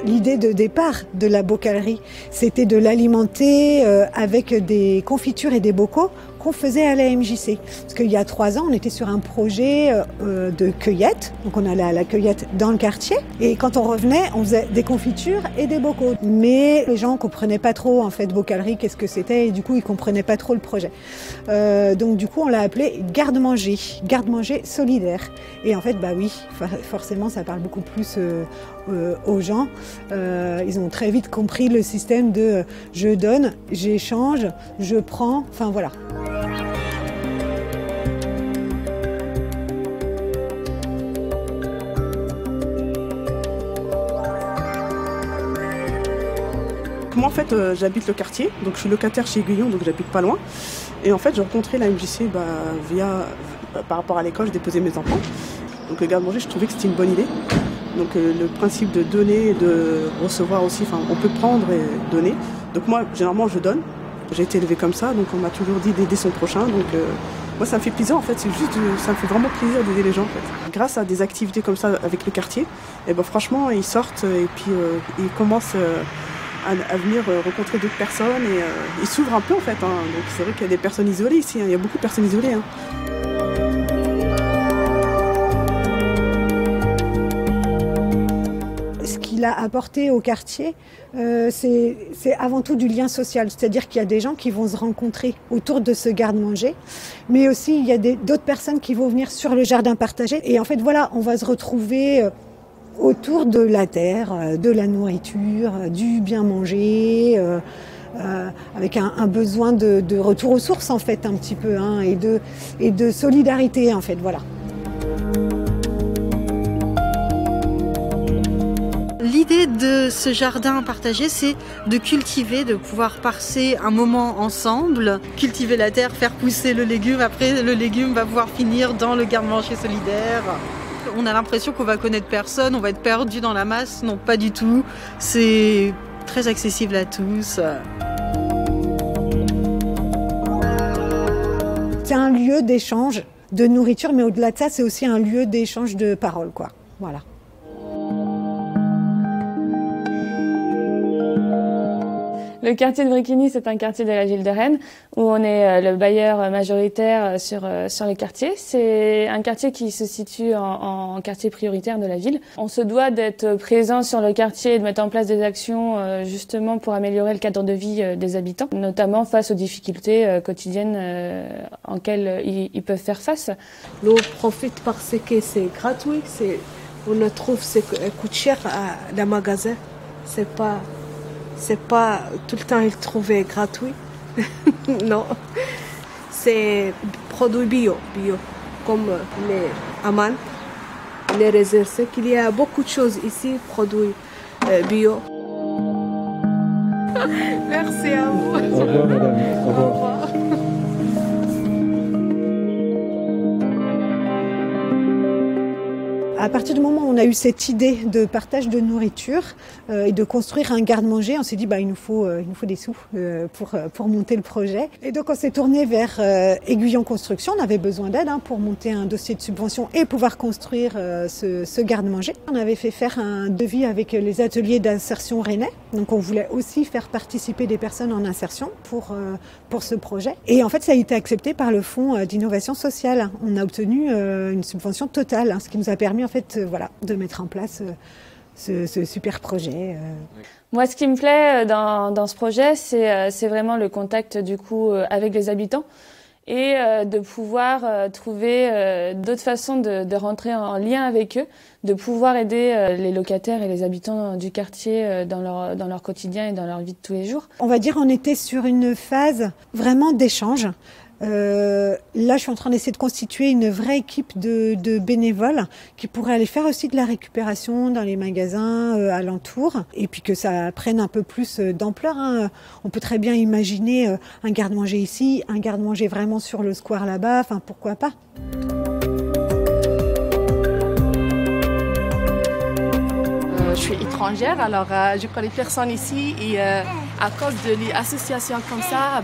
L'idée de départ de la bocalerie, c'était de l'alimenter avec des confitures et des bocaux qu'on faisait à la MJC. Parce qu'il y a 3 ans, on était sur un projet de cueillette. Donc on allait à la cueillette dans le quartier. Et quand on revenait, on faisait des confitures et des bocaux. Mais les gens ne comprenaient pas trop, en fait, bocalerie, qu'est-ce que c'était. Et du coup, ils ne comprenaient pas trop le projet. Donc du coup, on l'a appelé garde-manger solidaire. Et en fait, bah oui, forcément, ça parle beaucoup plus aux gens. Ils ont très vite compris le système de je donne, j'échange, je prends, enfin voilà. Moi en fait j'habite le quartier, donc je suis locataire chez Aiguillon, donc j'habite pas loin. Et en fait j'ai rencontré la MJC par rapport à l'école, je déposais mes enfants. Donc le garde-manger, je trouvais que c'était une bonne idée. Donc le principe de donner, de recevoir aussi, enfin on peut prendre et donner. Donc moi généralement je donne, j'ai été élevée comme ça, donc on m'a toujours dit d'aider son prochain. Donc moi ça me fait plaisir en fait, ça me fait vraiment plaisir d'aider les gens en fait. Grâce à des activités comme ça avec le quartier, et ben franchement ils sortent et puis ils commencent à venir rencontrer d'autres personnes et ils s'ouvrent un peu en fait. Hein. Donc c'est vrai qu'il y a des personnes isolées ici, hein. Il y a beaucoup de personnes isolées. Hein. Ce qu'il a apporté au quartier, c'est avant tout du lien social. C'est-à-dire qu'il y a des gens qui vont se rencontrer autour de ce garde-manger, mais aussi il y a d'autres personnes qui vont venir sur le jardin partagé. Et en fait voilà, on va se retrouver autour de la terre, de la nourriture, du bien manger, avec un besoin de retour aux sources en fait un petit peu, hein, et de solidarité en fait, voilà. L'idée de ce jardin partagé, c'est de cultiver, de pouvoir passer un moment ensemble, cultiver la terre, faire pousser le légume, après le légume va pouvoir finir dans le garde-manger solidaire. On a l'impression qu'on va connaître personne, on va être perdu dans la masse. Non, pas du tout. C'est très accessible à tous. C'est un lieu d'échange de nourriture, mais au-delà de ça, c'est aussi un lieu d'échange de paroles, quoi. Voilà. Le quartier de Bréquigny, c'est un quartier de la ville de Rennes où on est le bailleur majoritaire sur le quartier. C'est un quartier qui se situe en quartier prioritaire de la ville. On se doit d'être présent sur le quartier et de mettre en place des actions justement pour améliorer le cadre de vie des habitants, notamment face aux difficultés quotidiennes auxquelles ils peuvent faire face. L'on profite parce que c'est gratuit. On le trouve, ça coûte cher à la magasin. C'est pas tout le temps il trouvait gratuit. Non. C'est produits bio, comme les amandes, les raisins secs. Il y a beaucoup de choses ici, produits bio. Merci à vous. Au revoir, madame. Au revoir. À partir du moment où on a eu cette idée de partage de nourriture et de construire un garde-manger, on s'est dit il nous faut des sous pour monter le projet. Et donc on s'est tourné vers Aiguillon Construction. On avait besoin d'aide pour monter un dossier de subvention et pouvoir construire ce garde-manger. On avait fait faire un devis avec les ateliers d'insertion rennais. Donc on voulait aussi faire participer des personnes en insertion pour ce projet. Et en fait ça a été accepté par le Fonds d'innovation sociale. On a obtenu une subvention totale, ce qui nous a permis en fait de mettre en place ce super projet. Moi, ce qui me plaît dans ce projet, c'est vraiment le contact du coup avec les habitants et de pouvoir trouver d'autres façons de rentrer en lien avec eux, de pouvoir aider les locataires et les habitants du quartier dans leur quotidien et dans leur vie de tous les jours. On va dire on était sur une phase vraiment d'échange. Là, je suis en train d'essayer de constituer une vraie équipe de bénévoles qui pourraient aller faire aussi de la récupération dans les magasins alentours et puis que ça prenne un peu plus d'ampleur. On peut très bien imaginer un garde-manger ici, un garde-manger vraiment sur le square là-bas, enfin pourquoi pas. Je suis étrangère, alors je connais personne ici et à cause de l'association comme ça,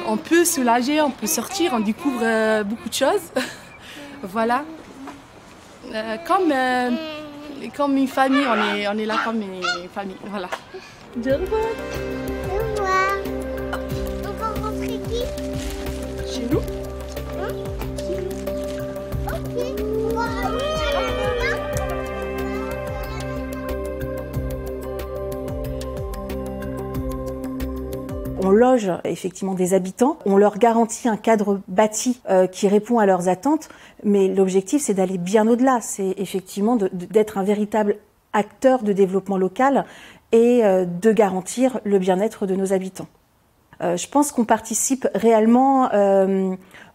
on peut soulager, on peut sortir, on découvre beaucoup de choses. Voilà. Comme comme une famille, on est là comme une famille, voilà. Au revoir. Au revoir. On va rentrer qui? Chez nous? Ok. On va aller à la maman. On loge effectivement des habitants, on leur garantit un cadre bâti qui répond à leurs attentes, mais l'objectif c'est d'aller bien au-delà, c'est effectivement d'être un véritable acteur de développement local et de garantir le bien-être de nos habitants. Je pense qu'on participe réellement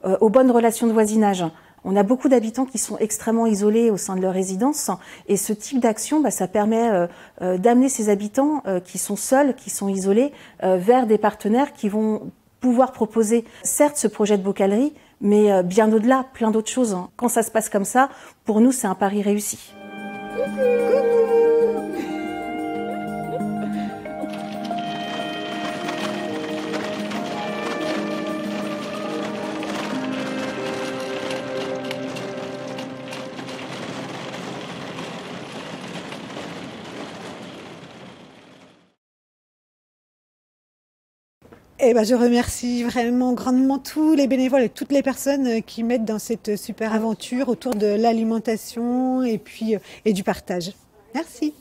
aux bonnes relations de voisinage. On a beaucoup d'habitants qui sont extrêmement isolés au sein de leur résidence et ce type d'action, ça permet d'amener ces habitants qui sont seuls, qui sont isolés, vers des partenaires qui vont pouvoir proposer certes ce projet de bocalerie, mais bien au-delà, plein d'autres choses. Quand ça se passe comme ça, pour nous, c'est un pari réussi. Eh ben, je remercie vraiment grandement tous les bénévoles et toutes les personnes qui m'aident dans cette super aventure autour de l'alimentation et du partage. Merci.